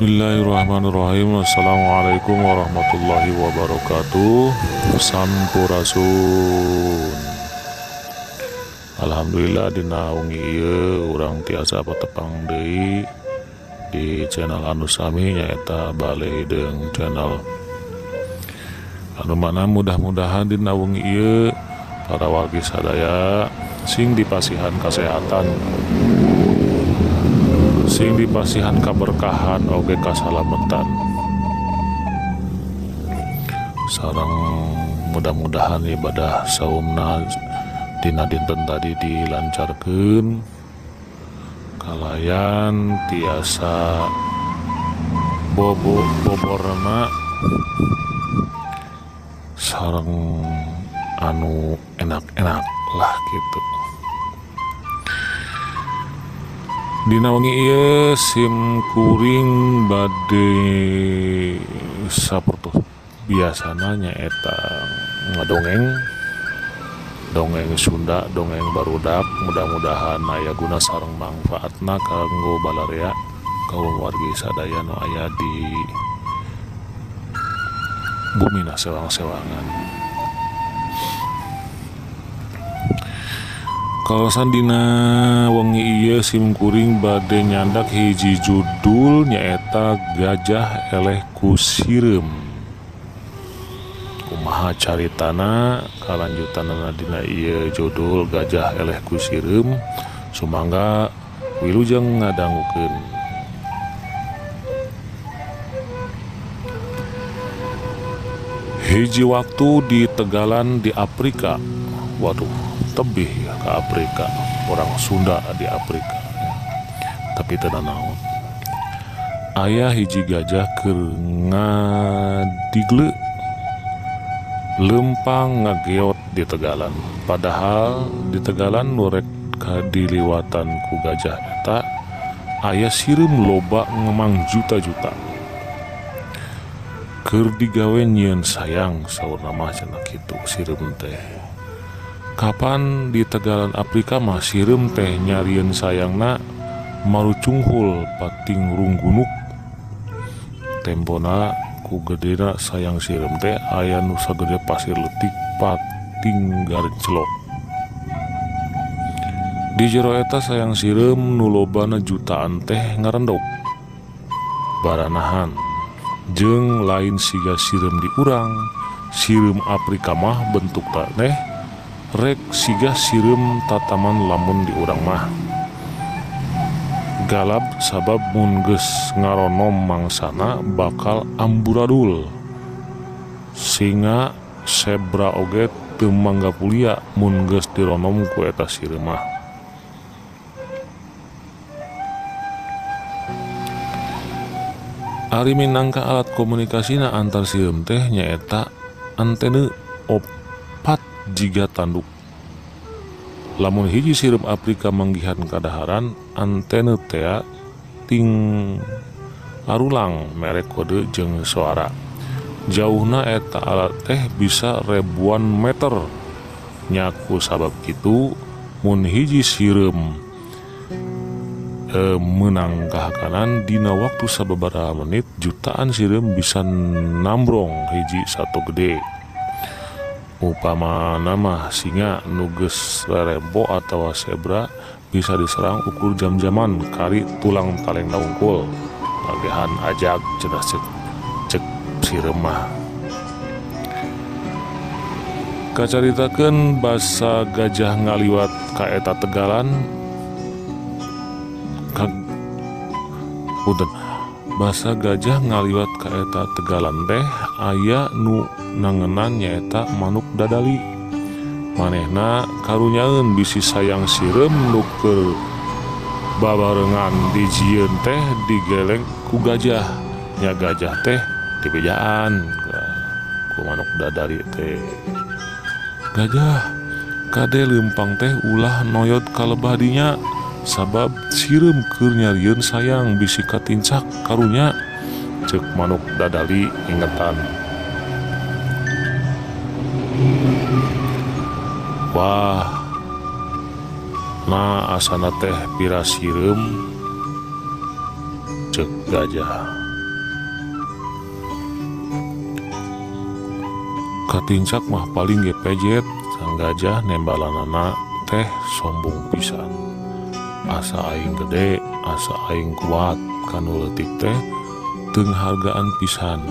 Bismillahirrahmanirrahim. Assalamualaikum warahmatullahi wabarakatuh. Sampurasun. Alhamdulillah dina wengi ieu urang tiasa patepang deui di channel anu sami nyaeta Balai Deung Channel. Anu mana mudah-mudahan dina wengi ieu para wargi sadaya sing dipasihan kesehatan, sing dipasihan kaberkahan oge kasalamatan, sareng mudah-mudahan ibadah saumna dina dinten tadi dilancarkeun kalayan tiasa boborna sareng anu enak-enak lah gitu. Dina wengi ieu sim kuring bade sapertos biasana nyaeta ngadongeng, dongeng Sunda, dongeng barudak. Mudah-mudahan aya guna sareng manfaatna kanggo balarea kaum wargi sadaya nu aya di bumi sewang-sewangan. Kalau sandina wengi ieu sim kuring bade nyandak hiji judul nyaeta Gajah Eleh ku Sireum. Kumaha caritana kalanjutanna dina ieu judul Gajah Eleh ku Sireum, sumangga wilujeng ngadangukeun. Hiji waktu di Tegalan di Afrika. Waduh, tebih ya ke Afrika, orang Sunda di Afrika ya. Tapi teu naon, aya hiji gajah keur ngadigle lempang ngageot di Tegalan. Padahal di Tegalan nu rek kadiliwatan ku gajah eta aya sireum loba ngemang juta-juta. Keur digawe nyieun sayang saurna mah cenah kitu sireum teh. Kapan di Tegalan Afrika mah sireum teh nyarieun sayangna marucunghul pating runggunuk. Tempona ku gedena sayang sireum teh aya nu sagede pasir leutik pating garencelok. Di jero eta sayang sireum nu lobana jutaan teh ngarendog baranahan jeung lain siga sireum di urang. Sireum Afrika mah bentukna teh rek siga sireum tataman lamun di urang mah. Galab sabab mun geus ngaronom mangsana bakal amburadul. Singa zebra oge teu mangga pulia mun geus dironom ku eta sireum mah. Ari minangka alat komunikasina antar sireum teh nyaeta antene opat jiga tanduk. Lamun hiji sireum Afrika manggihan kadaharan, antene teh ting arulang merek kode jeung suara. Jauhna eta alat teh bisa ribuan meter. Nyaku sabab kitu mun hiji sireum menang kahakanan dina waktu sababaraha menit jutaan sireum bisa nambrong hiji satu gede. Upama nama singa nu geus rerempo atawa zebra bisa diserang ukur jam-jaman kari tulang talengna unggul. Bagehan ajag cenah cek sireum mah. Kacaritakeun basa gajah ngaliwat ka eta Tegalan. Basa gajah ngaliwat ka eta Tegalan teh aya nu nangenan nyaeta manuk dadali. Manehna karunyaeun bisi sayang sireum nu keur babarengan dijieun teh digeleng ku gajah. Nya gajah teh dibejaan ku manuk dadali teh. Gajah kade leumpang teh ulah noyot kalebah dinya sabab sireum keur nyarieun sayang bisi katincak karunya, cek manuk dadali ingetan. Wah, nah asana teh pira sireum, cek gajah. Katincak mah paling gepejet sang gajah nembalanana teh sombong pisan. Asa aing gede, asa aing kuat, kanu leutik teh teung hargaan pisan.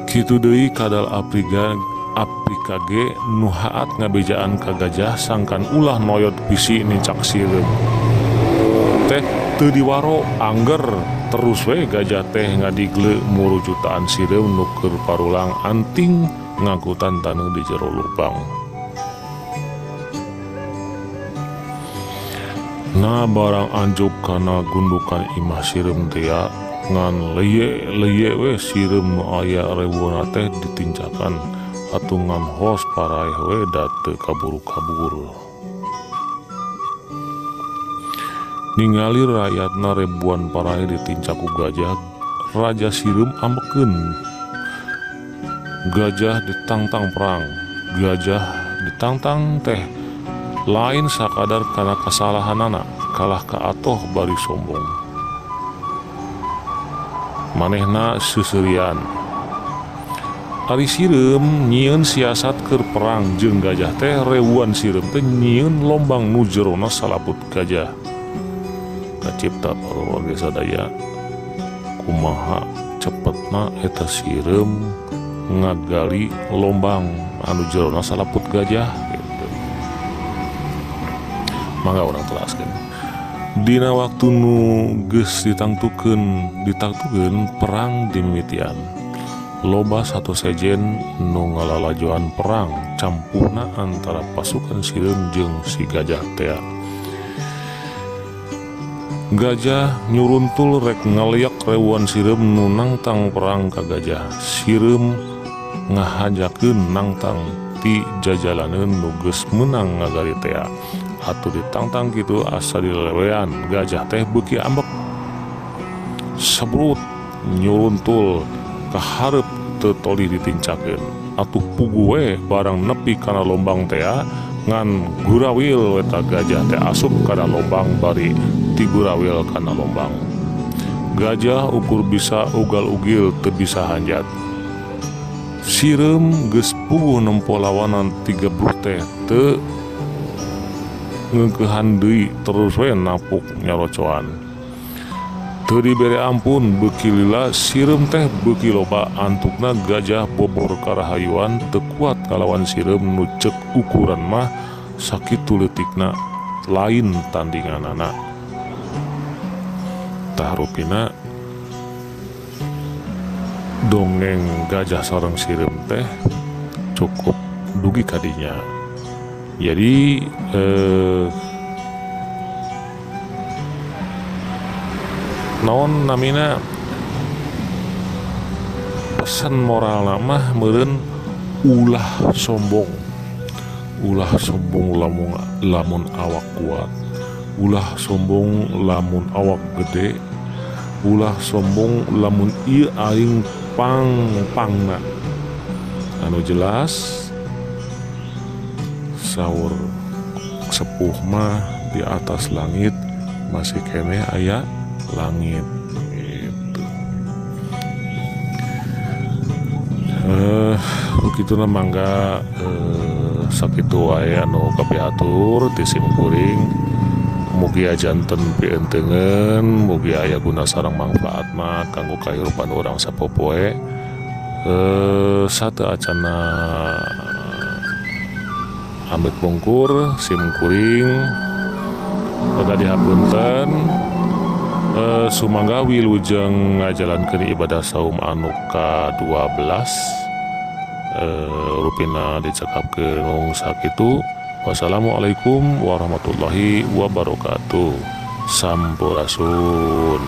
Kitu deui kadal Afrika ge nu haat ngabejaan ka gajah sangkan ulah noyot bisi nincak sireum. Teh teu diwaro angger terus we gajah teh ngadigle muru jutaan sireum nu keur parulang anting ngangkutan taneuh di jero lubang. Nah barang anjuk kana gundukan imah sireum teh ngan leye we sireum nu aya rewuna teh ditincakan atungan hos paraeh we da teu kaburu-kabur. Ningali rakyatna ribuan parahe ditincak ku gajah, raja sireum ambekeun. Gajah ditantang perang, gajah ditantang teh lain sakadar kana kasalahanana, kalah ka atoh bari sombong. Manehna seuseurean. Ari sireum nyieun siasat keur perang jeung gajah teh rewuan sireum teh nyieun lombang nu jerona salaput gajah. Kacipta parwarga sadaya kumaha cepetna eta sireum ngagali lombang anu jerona salaput gajah gitu. Mangga urang telaskeun. Dina waktu nu geus ditangtukeun perang di mimitian. Loba satu sejen nu ngalalajoan perang campurna antara pasukan sireum jeung si gajah teh. Gajah nyuruntul rek ngaliak rewuan sireum nu nangtang perang ka gajah. Sireum ngahajakeun nangtang ti jajalaneun nu geus meunang ngagari teh. Atuh ditangtang kitu asa dilelewean, gajah teh beuki ambek. Sabrut nyuruntul ka hareup teu toli ditincakeun. Atuh pugu we barang nepi kana lombang teh ngan gurawil eta gajah teh asup kana lombang bari tigurawil kana lombang. Gajah ukur bisa ugal-ugil teu bisa hanjat. Sireum geus puguh nempo lawanan 30 teh teu ngeukehan deui terus we napuk nyorocoan. Teu dibere ampun beuki lila sireum teh beuki loba antukna gajah bobor karahayuan teu kuat kalawan sireum nu ceuk ukuran mah sakitu leutikna lain tandinganana. Tah rupina dongeng gajah sareng sireum teh cukup dugi kadinya. Jadi naon namina pesan moral mah meureun ulah sombong lamun awak kuat, ulah sombong lamun awak gede, ulah sombong lamun ieu aing pangna. Anu jelas saur sepuh mah di atas langit masih keneh aya langit gitu. Begitu mangga sakitu wae anu kapiatur ti simkuring. Mugi ajanten pientengeun, mugi aya guna sareng manfaatna kanggo kahirupan urang sapopoe. Sate acana amit bungkur simkuring pada dihapunten. Sumangga wilujeng ngajalankeun ibadah saum anu ka-12 rupina dicekapkeun sakitu. Wassalamualaikum warahmatullahi wabarakatuh. Sampurasun.